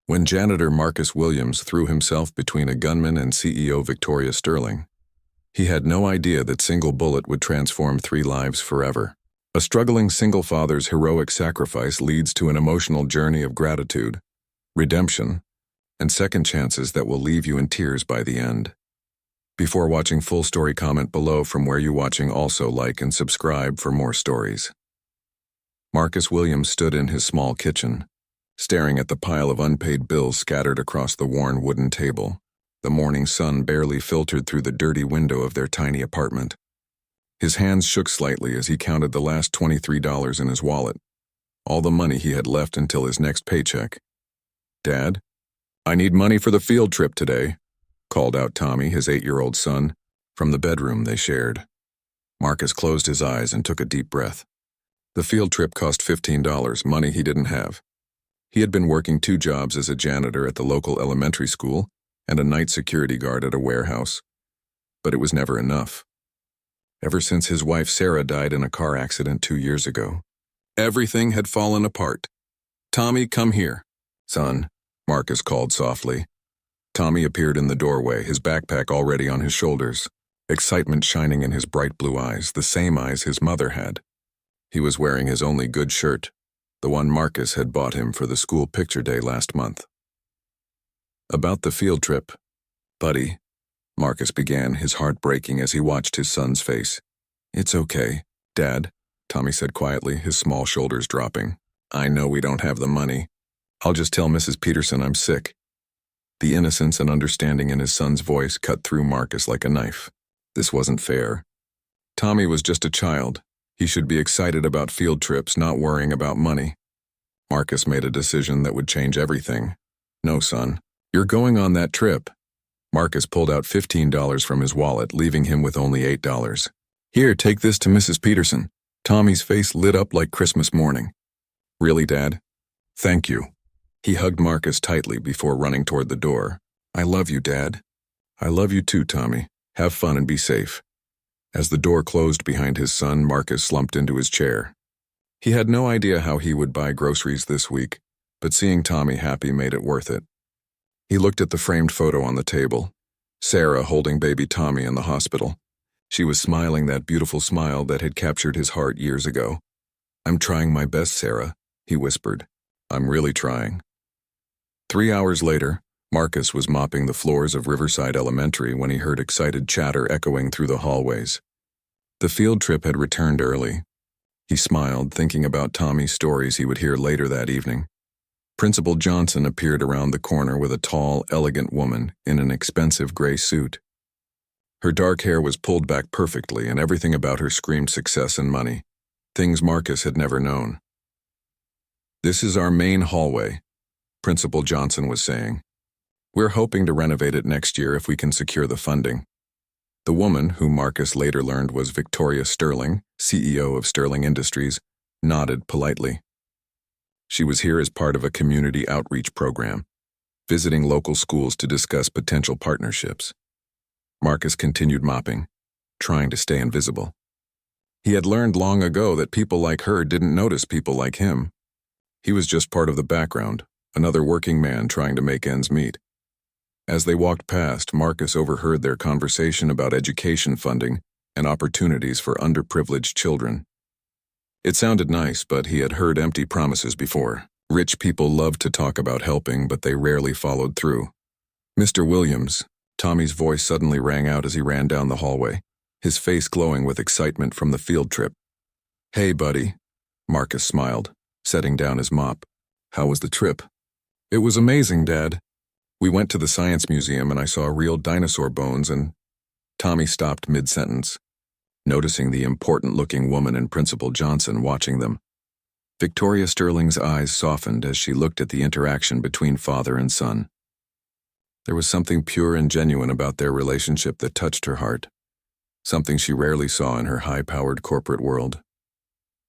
When janitor Marcus Williams threw himself between a gunman and CEO Victoria Sterling, he had no idea that single bullet would transform 3 lives forever. A struggling single father's heroic sacrifice leads to an emotional journey of gratitude, redemption, and second chances that will leave you in tears by the end. Before watching full story, comment below from where you're watching. Also like and subscribe for more stories. Marcus Williams stood in his small kitchen, staring at the pile of unpaid bills scattered across the worn wooden table. The morning sun barely filtered through the dirty window of their tiny apartment. His hands shook slightly as he counted the last $23 in his wallet, all the money he had left until his next paycheck. "Dad, I need money for the field trip today," called out Tommy, his 8-year-old son, from the bedroom they shared. Marcus closed his eyes and took a deep breath. The field trip cost $15, money he didn't have. He had been working 2 jobs as a janitor at the local elementary school and a night security guard at a warehouse, but it was never enough. Ever since his wife Sarah died in a car accident 2 years ago, everything had fallen apart. "Tommy, come here." "Son," Marcus called softly. Tommy appeared in the doorway, his backpack already on his shoulders, excitement shining in his bright blue eyes, the same eyes his mother had. He was wearing his only good shirt, the one Marcus had bought him for the school picture day last month. "About the field trip, buddy," Marcus began, his heart breaking as he watched his son's face. "It's okay, Dad," Tommy said quietly, his small shoulders dropping. "I know we don't have the money. I'll just tell Mrs. Peterson I'm sick." The innocence and understanding in his son's voice cut through Marcus like a knife. This wasn't fair. Tommy was just a child. He should be excited about field trips, not worrying about money. Marcus made a decision that would change everything. "No, son. You're going on that trip." Marcus pulled out $15 from his wallet, leaving him with only $8. "Here, take this to Mrs. Peterson." Tommy's face lit up like Christmas morning. "Really, Dad? Thank you." He hugged Marcus tightly before running toward the door. "I love you, Dad." "I love you too, Tommy. Have fun and be safe." As the door closed behind his son, Marcus slumped into his chair. He had no idea how he would buy groceries this week, but seeing Tommy happy made it worth it. He looked at the framed photo on the table, Sarah holding baby Tommy in the hospital. She was smiling that beautiful smile that had captured his heart years ago. "I'm trying my best, Sarah," he whispered. "I'm really trying." 3 hours later, Marcus was mopping the floors of Riverside Elementary when he heard excited chatter echoing through the hallways. The field trip had returned early. He smiled, thinking about Tommy's stories he would hear later that evening. Principal Johnson appeared around the corner with a tall, elegant woman in an expensive gray suit. Her dark hair was pulled back perfectly, and everything about her screamed success and money, things Marcus had never known. "This is our main hallway," Principal Johnson was saying. "We're hoping to renovate it next year if we can secure the funding." The woman, who Marcus later learned was Victoria Sterling, CEO of Sterling Industries, nodded politely. She was here as part of a community outreach program, visiting local schools to discuss potential partnerships. Marcus continued mopping, trying to stay invisible. He had learned long ago that people like her didn't notice people like him. He was just part of the background, another working man trying to make ends meet. As they walked past, Marcus overheard their conversation about education funding and opportunities for underprivileged children. It sounded nice, but he had heard empty promises before. Rich people loved to talk about helping, but they rarely followed through. "Mr. Williams," Tommy's voice suddenly rang out as he ran down the hallway, his face glowing with excitement from the field trip. "Hey, buddy," Marcus smiled, setting down his mop. "How was the trip?" "It was amazing, Dad. We went to the Science Museum and I saw real dinosaur bones and—" Tommy stopped mid-sentence, noticing the important-looking woman and Principal Johnson watching them. Victoria Sterling's eyes softened as she looked at the interaction between father and son. There was something pure and genuine about their relationship that touched her heart, something she rarely saw in her high-powered corporate world.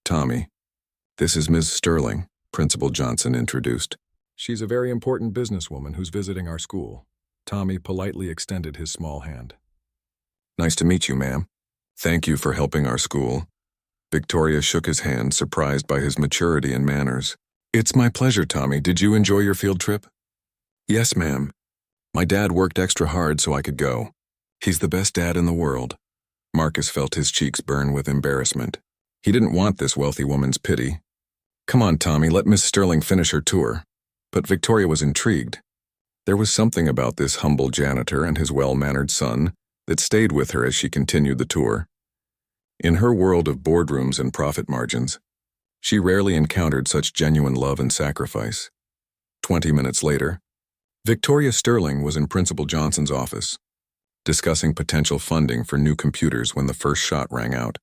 "Tommy, this is Ms. Sterling," Principal Johnson introduced. "She's a very important businesswoman who's visiting our school." Tommy politely extended his small hand. "Nice to meet you, ma'am. Thank you for helping our school." Victoria shook his hand, surprised by his maturity and manners. "It's my pleasure, Tommy. Did you enjoy your field trip?" Yes, ma'am. My dad worked extra hard so I could go. He's the best dad in the world. Marcus felt his cheeks burn with embarrassment. He didn't want this wealthy woman's pity. Come on, Tommy, let Miss Sterling finish her tour. But Victoria was intrigued. There was something about this humble janitor and his well-mannered son that stayed with her as she continued the tour. In her world of boardrooms and profit margins, she rarely encountered such genuine love and sacrifice. 20 minutes later, Victoria Sterling was in Principal Johnson's office, discussing potential funding for new computers when the first shot rang out.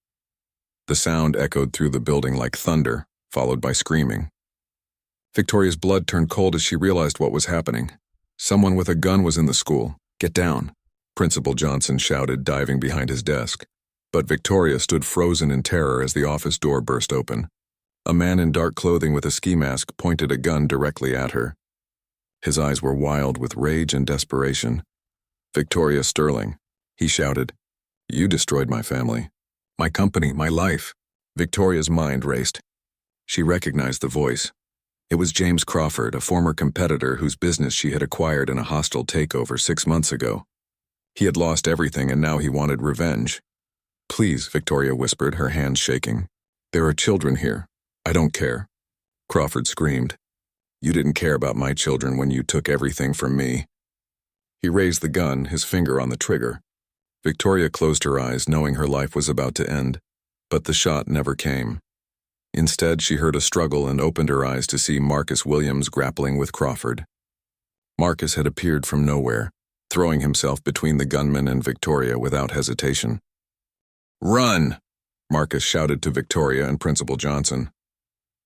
The sound echoed through the building like thunder, followed by screaming. Victoria's blood turned cold as she realized what was happening. Someone with a gun was in the school. Get down, Principal Johnson shouted, diving behind his desk. But Victoria stood frozen in terror as the office door burst open. A man in dark clothing with a ski mask pointed a gun directly at her. His eyes were wild with rage and desperation. Victoria Sterling, he shouted. You destroyed my family, my company, my life. Victoria's mind raced. She recognized the voice. It was James Crawford, a former competitor whose business she had acquired in a hostile takeover 6 months ago. He had lost everything and now he wanted revenge. Please, Victoria whispered, her hands shaking. There are children here. I don't care. Crawford screamed. You didn't care about my children when you took everything from me. He raised the gun, his finger on the trigger. Victoria closed her eyes, knowing her life was about to end. But the shot never came. Instead, she heard a struggle and opened her eyes to see Marcus Williams grappling with Crawford. Marcus had appeared from nowhere, throwing himself between the gunman and Victoria without hesitation. Run! Marcus shouted to Victoria and Principal Johnson.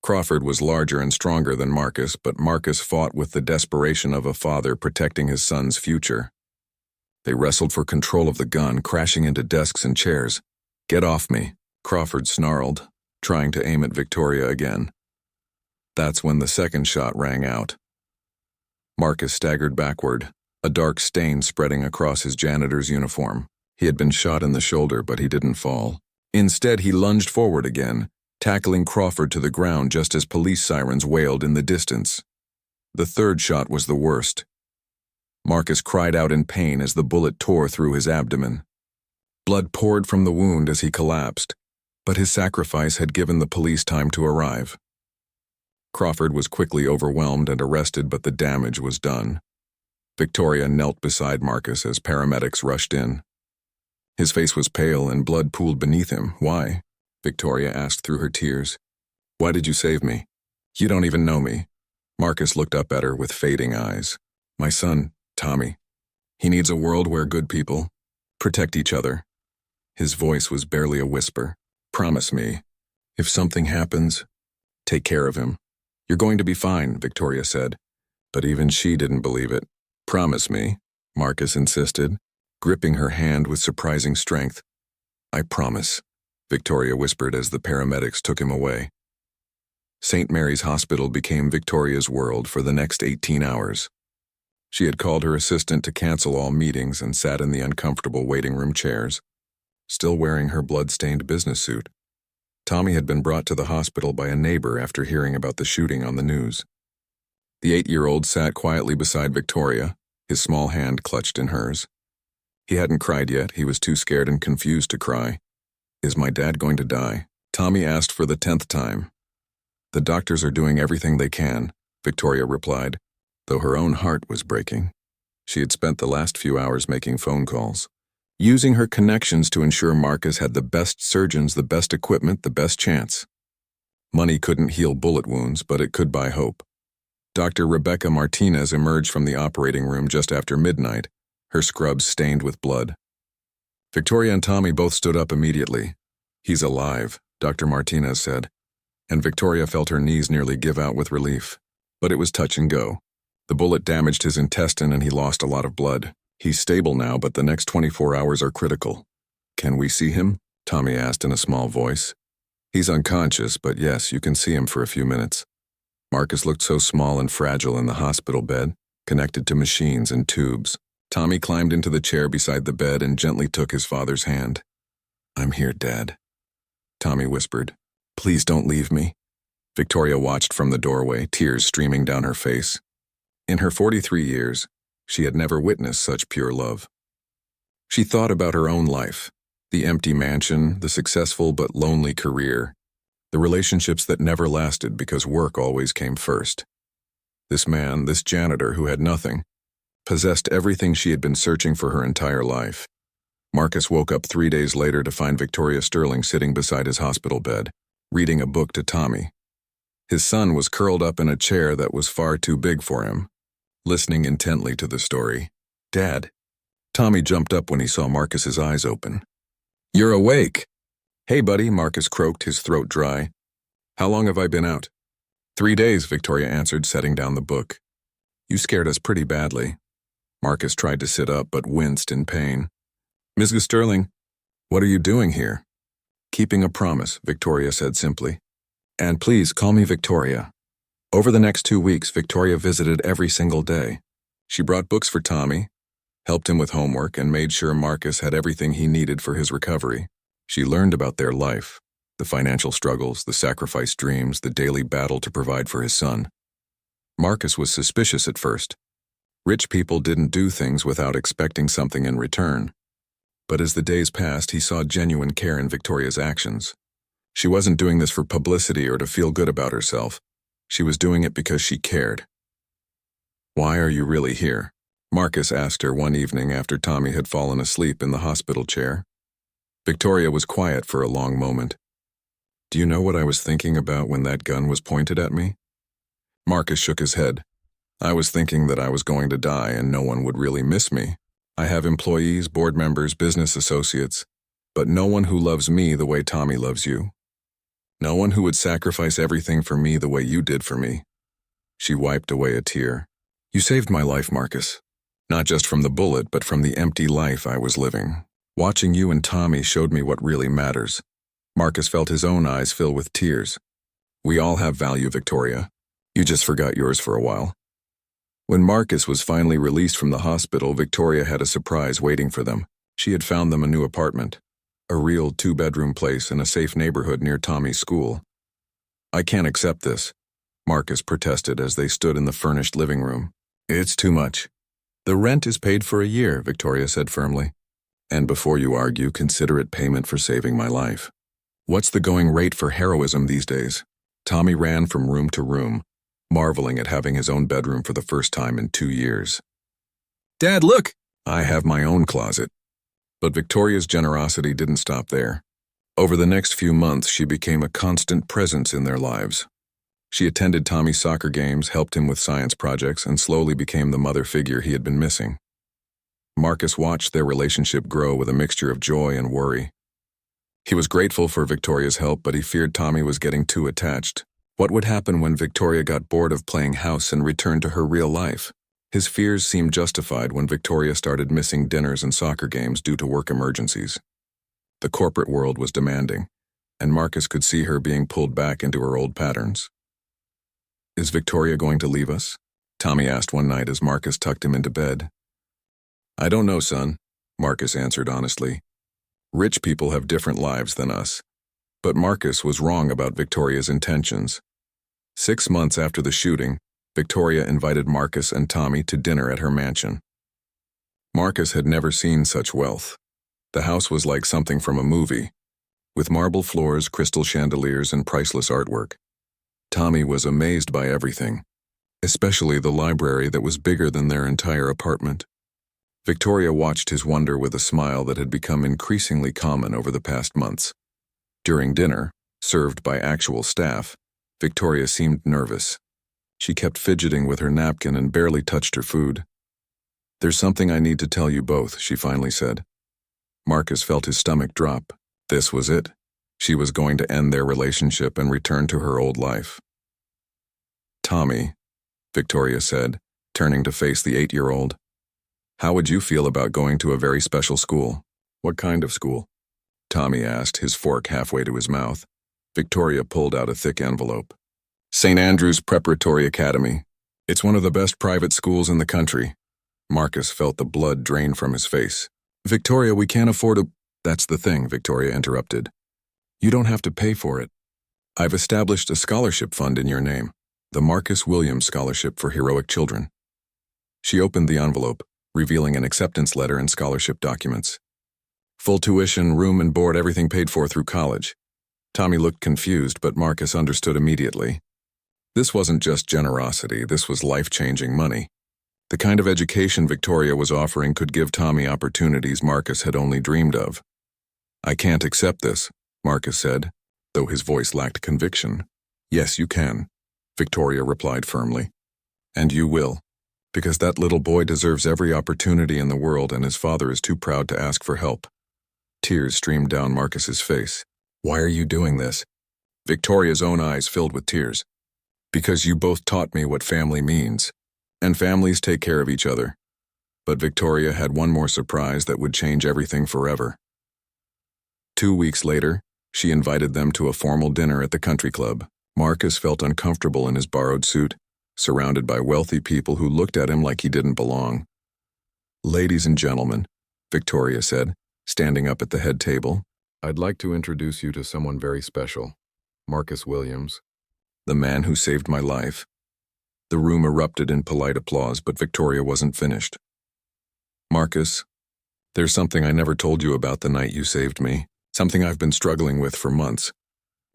Crawford was larger and stronger than Marcus, but Marcus fought with the desperation of a father protecting his son's future. They wrestled for control of the gun, crashing into desks and chairs. Get off me, Crawford snarled, trying to aim at Victoria again. That's when the second shot rang out. Marcus staggered backward, a dark stain spreading across his janitor's uniform. He had been shot in the shoulder, but he didn't fall. Instead, he lunged forward again, tackling Crawford to the ground just as police sirens wailed in the distance. The third shot was the worst. Marcus cried out in pain as the bullet tore through his abdomen. Blood poured from the wound as he collapsed, but his sacrifice had given the police time to arrive. Crawford was quickly overwhelmed and arrested, but the damage was done. Victoria knelt beside Marcus as paramedics rushed in. His face was pale and blood pooled beneath him. Why? Victoria asked through her tears. Why did you save me? You don't even know me. Marcus looked up at her with fading eyes. My son, Tommy. He needs a world where good people protect each other. His voice was barely a whisper. Promise me, if something happens, take care of him. You're going to be fine, Victoria said. But even she didn't believe it. Promise me, Marcus insisted, gripping her hand with surprising strength. I promise, Victoria whispered as the paramedics took him away. St. Mary's Hospital became Victoria's world for the next 18 hours. She had called her assistant to cancel all meetings and sat in the uncomfortable waiting room chairs, still wearing her blood-stained business suit. Tommy had been brought to the hospital by a neighbor after hearing about the shooting on the news. The 8-year-old sat quietly beside Victoria, his small hand clutched in hers. He hadn't cried yet. He was too scared and confused to cry. Is my dad going to die? Tommy asked for the 10th time. The doctors are doing everything they can, Victoria replied, though her own heart was breaking. She had spent the last few hours making phone calls, using her connections to ensure Marcus had the best surgeons, the best equipment, the best chance. Money couldn't heal bullet wounds, but it could buy hope. Dr. Rebecca Martinez emerged from the operating room just after midnight, her scrubs stained with blood. Victoria and Tommy both stood up immediately. He's alive, Dr. Martinez said, and Victoria felt her knees nearly give out with relief. But it was touch and go. The bullet damaged his intestine and he lost a lot of blood. He's stable now, but the next 24 hours are critical. Can we see him? Tommy asked in a small voice. He's unconscious, but yes, you can see him for a few minutes. Marcus looked so small and fragile in the hospital bed, connected to machines and tubes. Tommy climbed into the chair beside the bed and gently took his father's hand. I'm here, Dad, Tommy whispered. Please don't leave me. Victoria watched from the doorway, tears streaming down her face. In her 43 years, she had never witnessed such pure love. She thought about her own life, the empty mansion, the successful but lonely career, the relationships that never lasted because work always came first. This man, this janitor who had nothing, possessed everything she had been searching for her entire life. Marcus woke up 3 days later to find Victoria Sterling sitting beside his hospital bed, reading a book to Tommy. His son was curled up in a chair that was far too big for him, listening intently to the story. "Dad." Tommy jumped up when he saw Marcus's eyes open. "You're awake." "Hey, buddy," Marcus croaked, his throat dry. "How long have I been out?" 3 days, Victoria answered, setting down the book. "You scared us pretty badly." Marcus tried to sit up but winced in pain. "Mrs. Sterling, what are you doing here?" "Keeping a promise," Victoria said simply. "And please call me Victoria." Over the next 2 weeks, Victoria visited every single day. She brought books for Tommy, helped him with homework, and made sure Marcus had everything he needed for his recovery. She learned about their life, the financial struggles, the sacrificed dreams, the daily battle to provide for his son. Marcus was suspicious at first. Rich people didn't do things without expecting something in return. But as the days passed, he saw genuine care in Victoria's actions. She wasn't doing this for publicity or to feel good about herself. She was doing it because she cared. "Why are you really here?" Marcus asked her one evening after Tommy had fallen asleep in the hospital chair. Victoria was quiet for a long moment. "Do you know what I was thinking about when that gun was pointed at me?" Marcus shook his head. "I was thinking that I was going to die and no one would really miss me. I have employees, board members, business associates, but no one who loves me the way Tommy loves you. No one who would sacrifice everything for me the way you did for me." She wiped away a tear. "You saved my life, Marcus. Not just from the bullet, but from the empty life I was living. Watching you and Tommy showed me what really matters." Marcus felt his own eyes fill with tears. "We all have value, Victoria. You just forgot yours for a while." When Marcus was finally released from the hospital, Victoria had a surprise waiting for them. She had found them a new apartment, a real 2-bedroom place in a safe neighborhood near Tommy's school. "I can't accept this," Marcus protested as they stood in the furnished living room. "It's too much." "The rent is paid for a year," Victoria said firmly. "And before you argue, consider it payment for saving my life." "What's the going rate for heroism these days?" Tommy ran from room to room, marveling at having his own bedroom for the first time in 2 years. "Dad, look! I have my own closet." But Victoria's generosity didn't stop there. Over the next few months, she became a constant presence in their lives. She attended Tommy's soccer games, helped him with science projects, and slowly became the mother figure he had been missing. Marcus watched their relationship grow with a mixture of joy and worry. He was grateful for Victoria's help, but he feared Tommy was getting too attached. What would happen when Victoria got bored of playing house and returned to her real life? His fears seemed justified when Victoria started missing dinners and soccer games due to work emergencies. The corporate world was demanding, and Marcus could see her being pulled back into her old patterns. "Is Victoria going to leave us?" Tommy asked one night as Marcus tucked him into bed. "I don't know, son," Marcus answered honestly. "Rich people have different lives than us." But Marcus was wrong about Victoria's intentions. 6 months after the shooting, Victoria invited Marcus and Tommy to dinner at her mansion. Marcus had never seen such wealth. The house was like something from a movie, with marble floors, crystal chandeliers, and priceless artwork. Tommy was amazed by everything, especially the library that was bigger than their entire apartment. Victoria watched his wonder with a smile that had become increasingly common over the past months. During dinner, served by actual staff, Victoria seemed nervous. She kept fidgeting with her napkin and barely touched her food. "There's something I need to tell you both," she finally said. Marcus felt his stomach drop. This was it. She was going to end their relationship and return to her old life. "Tommy," Victoria said, turning to face the 8-year-old. "How would you feel about going to a very special school?" "What kind of school?" Tommy asked, his fork halfway to his mouth. Victoria pulled out a thick envelope. "St. Andrew's Preparatory Academy. It's one of the best private schools in the country." Marcus felt the blood drain from his face. "Victoria, we can't afford a—" "That's the thing," Victoria interrupted. "You don't have to pay for it. I've established a scholarship fund in your name, the Marcus Williams Scholarship for Heroic Children. She opened the envelope, revealing an acceptance letter and scholarship documents. Full tuition, room and board, everything paid for through college. Tommy looked confused, but Marcus understood immediately. This wasn't just generosity, this was life-changing money. The kind of education Victoria was offering could give Tommy opportunities Marcus had only dreamed of. "I can't accept this," Marcus said, though his voice lacked conviction. "Yes, you can," Victoria replied firmly. "And you will, because that little boy deserves every opportunity in the world and his father is too proud to ask for help." Tears streamed down Marcus's face. "Why are you doing this?" Victoria's own eyes filled with tears. "Because you both taught me what family means. And families take care of each other." But Victoria had one more surprise that would change everything forever. 2 weeks later, she invited them to a formal dinner at the country club. Marcus felt uncomfortable in his borrowed suit, surrounded by wealthy people who looked at him like he didn't belong. "Ladies and gentlemen," Victoria said, standing up at the head table, "I'd like to introduce you to someone very special, Marcus Williams, the man who saved my life." The room erupted in polite applause, but Victoria wasn't finished. "Marcus, there's something I never told you about the night you saved me, something I've been struggling with for months."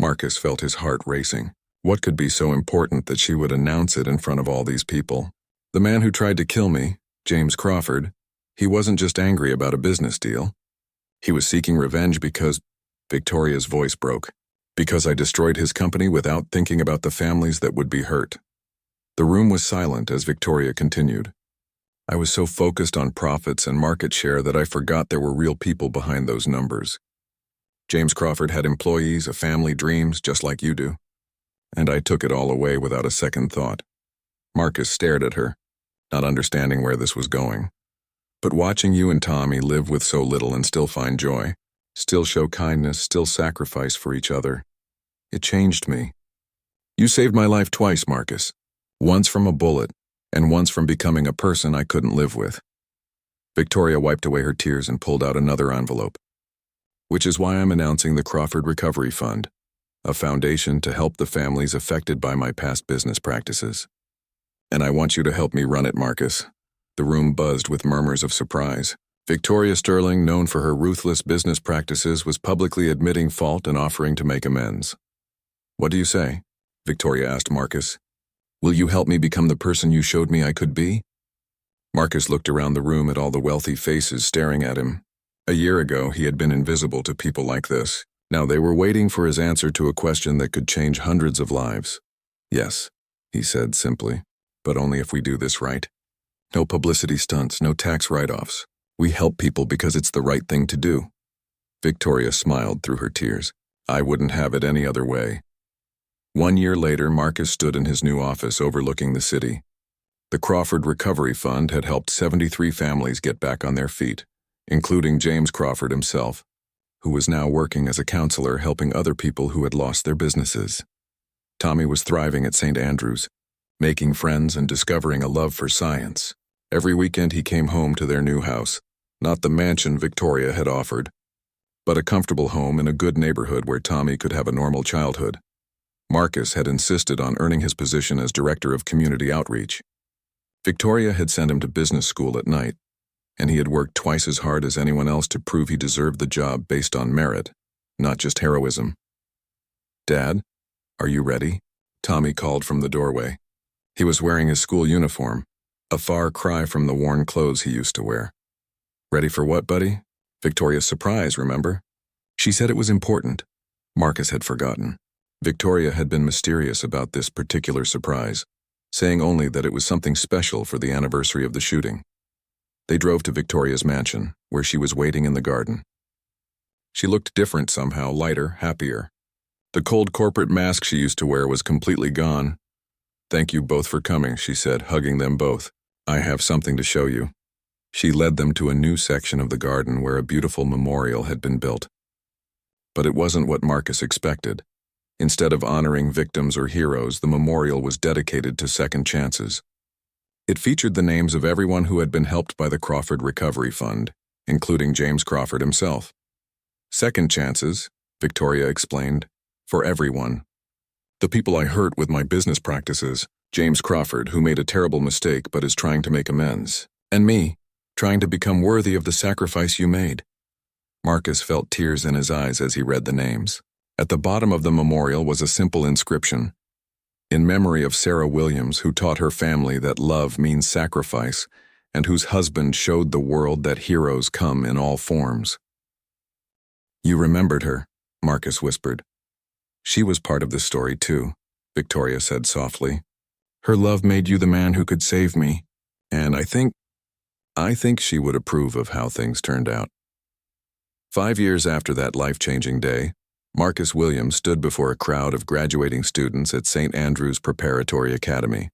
Marcus felt his heart racing. What could be so important that she would announce it in front of all these people? "The man who tried to kill me, James Crawford, he wasn't just angry about a business deal. He was seeking revenge because—" Victoria's voice broke. "Because I destroyed his company without thinking about the families that would be hurt." The room was silent as Victoria continued. "I was so focused on profits and market share that I forgot there were real people behind those numbers. James Crawford had employees, a family, dreams, just like you do. And I took it all away without a second thought." Marcus stared at her, not understanding where this was going. "But watching you and Tommy live with so little and still find joy, still show kindness, still sacrifice for each other, it changed me. You saved my life twice, Marcus. Once from a bullet, and once from becoming a person I couldn't live with." Victoria wiped away her tears and pulled out another envelope. "Which is why I'm announcing the Crawford Recovery Fund, a foundation to help the families affected by my past business practices. And I want you to help me run it, Marcus." The room buzzed with murmurs of surprise. Victoria Sterling, known for her ruthless business practices, was publicly admitting fault and offering to make amends. "What do you say?" Victoria asked Marcus. "Will you help me become the person you showed me I could be?" Marcus looked around the room at all the wealthy faces staring at him. A year ago, he had been invisible to people like this. Now they were waiting for his answer to a question that could change hundreds of lives. "Yes," he said simply, "but only if we do this right. No publicity stunts, no tax write-offs. We help people because it's the right thing to do." Victoria smiled through her tears. "I wouldn't have it any other way." 1 year later, Marcus stood in his new office overlooking the city. The Crawford Recovery Fund had helped 73 families get back on their feet, including James Crawford himself, who was now working as a counselor helping other people who had lost their businesses. Tommy was thriving at St. Andrews, making friends and discovering a love for science. Every weekend he came home to their new house, not the mansion Victoria had offered, but a comfortable home in a good neighborhood where Tommy could have a normal childhood. Marcus had insisted on earning his position as director of community outreach. Victoria had sent him to business school at night, and he had worked twice as hard as anyone else to prove he deserved the job based on merit, not just heroism. "Dad, are you ready?" Tommy called from the doorway. He was wearing his school uniform, a far cry from the worn clothes he used to wear. "Ready for what, buddy?" Victoria's surprise, remember? She said it was important. Marcus had forgotten. Victoria had been mysterious about this particular surprise, saying only that it was something special for the anniversary of the shooting. They drove to Victoria's mansion, where she was waiting in the garden. She looked different somehow, lighter, happier. The cold corporate mask she used to wear was completely gone. "Thank you both for coming," she said, hugging them both. "I have something to show you." She led them to a new section of the garden where a beautiful memorial had been built. But it wasn't what Marcus expected. Instead of honoring victims or heroes, the memorial was dedicated to second chances. It featured the names of everyone who had been helped by the Crawford Recovery Fund, including James Crawford himself. "Second chances," Victoria explained, "for everyone. The people I hurt with my business practices, James Crawford, who made a terrible mistake but is trying to make amends. And me, trying to become worthy of the sacrifice you made. Marcus felt tears in his eyes as he read the names. At the bottom of the memorial was a simple inscription. In memory of Sarah Williams, who taught her family that love means sacrifice, and whose husband showed the world that heroes come in all forms. You remembered her, Marcus whispered. She was part of the story too, Victoria said softly. Her love made you the man who could save me, and I think she would approve of how things turned out. 5 years after that life-changing day, Marcus Williams stood before a crowd of graduating students at St. Andrew's Preparatory Academy.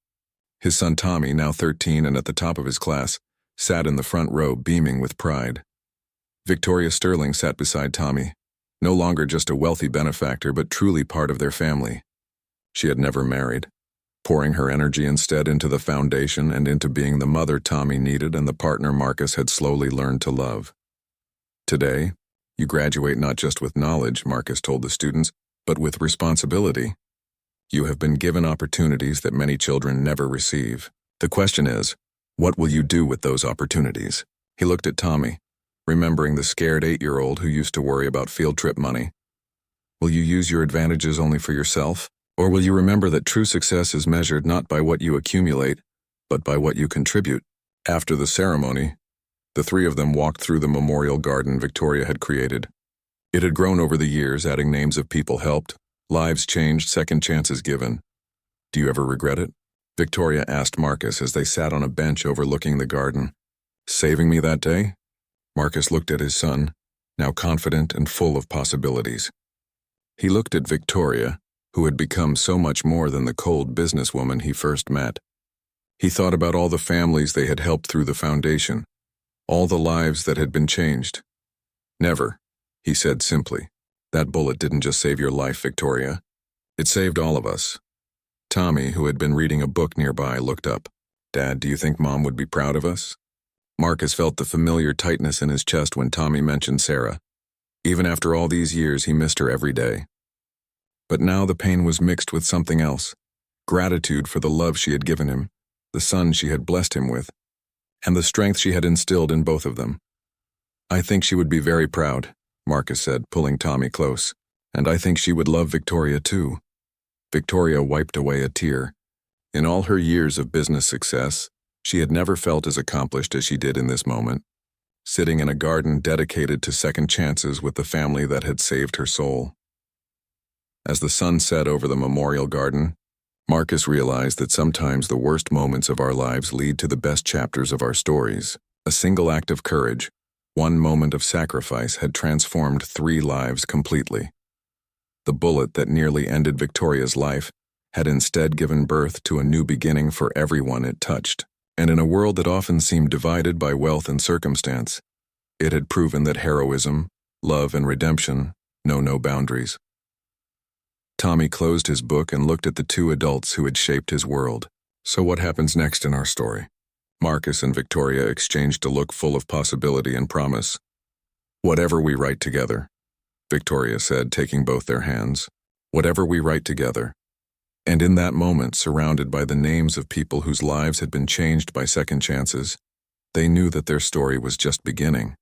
His son Tommy, now 13 and at the top of his class, sat in the front row beaming with pride. Victoria Sterling sat beside Tommy, no longer just a wealthy benefactor but truly part of their family. She had never married, pouring her energy instead into the foundation and into being the mother Tommy needed and the partner Marcus had slowly learned to love. Today, you graduate not just with knowledge, Marcus told the students, but with responsibility. You have been given opportunities that many children never receive. The question is, what will you do with those opportunities? He looked at Tommy, remembering the scared 8-year-old who used to worry about field trip money. Will you use your advantages only for yourself? Or will you remember that true success is measured not by what you accumulate, but by what you contribute? After the ceremony, the three of them walked through the memorial garden Victoria had created. It had grown over the years, adding names of people helped, lives changed, second chances given. Do you ever regret it? Victoria asked Marcus as they sat on a bench overlooking the garden. Saving me that day? Marcus looked at his son, now confident and full of possibilities. He looked at Victoria, who had become so much more than the cold businesswoman he first met. He thought about all the families they had helped through the foundation, all the lives that had been changed. Never, he said simply. That bullet didn't just save your life, Victoria. It saved all of us. Tommy, who had been reading a book nearby, looked up. Dad, do you think Mom would be proud of us? Marcus felt the familiar tightness in his chest when Tommy mentioned Sarah. Even after all these years, he missed her every day. But now the pain was mixed with something else. Gratitude for the love she had given him, the son she had blessed him with, and the strength she had instilled in both of them. I think she would be very proud, Marcus said, pulling Tommy close. And I think she would love Victoria too. Victoria wiped away a tear. In all her years of business success, she had never felt as accomplished as she did in this moment, sitting in a garden dedicated to second chances with the family that had saved her soul. As the sun set over the memorial garden, Marcus realized that sometimes the worst moments of our lives lead to the best chapters of our stories. A single act of courage, one moment of sacrifice had transformed 3 lives completely. The bullet that nearly ended Victoria's life had instead given birth to a new beginning for everyone it touched. And in a world that often seemed divided by wealth and circumstance, it had proven that heroism, love, and redemption know no boundaries. Tommy closed his book and looked at the 2 adults who had shaped his world. So what happens next in our story? Marcus and Victoria exchanged a look full of possibility and promise. Whatever we write together, Victoria said, taking both their hands. Whatever we write together. And in that moment, surrounded by the names of people whose lives had been changed by second chances, they knew that their story was just beginning.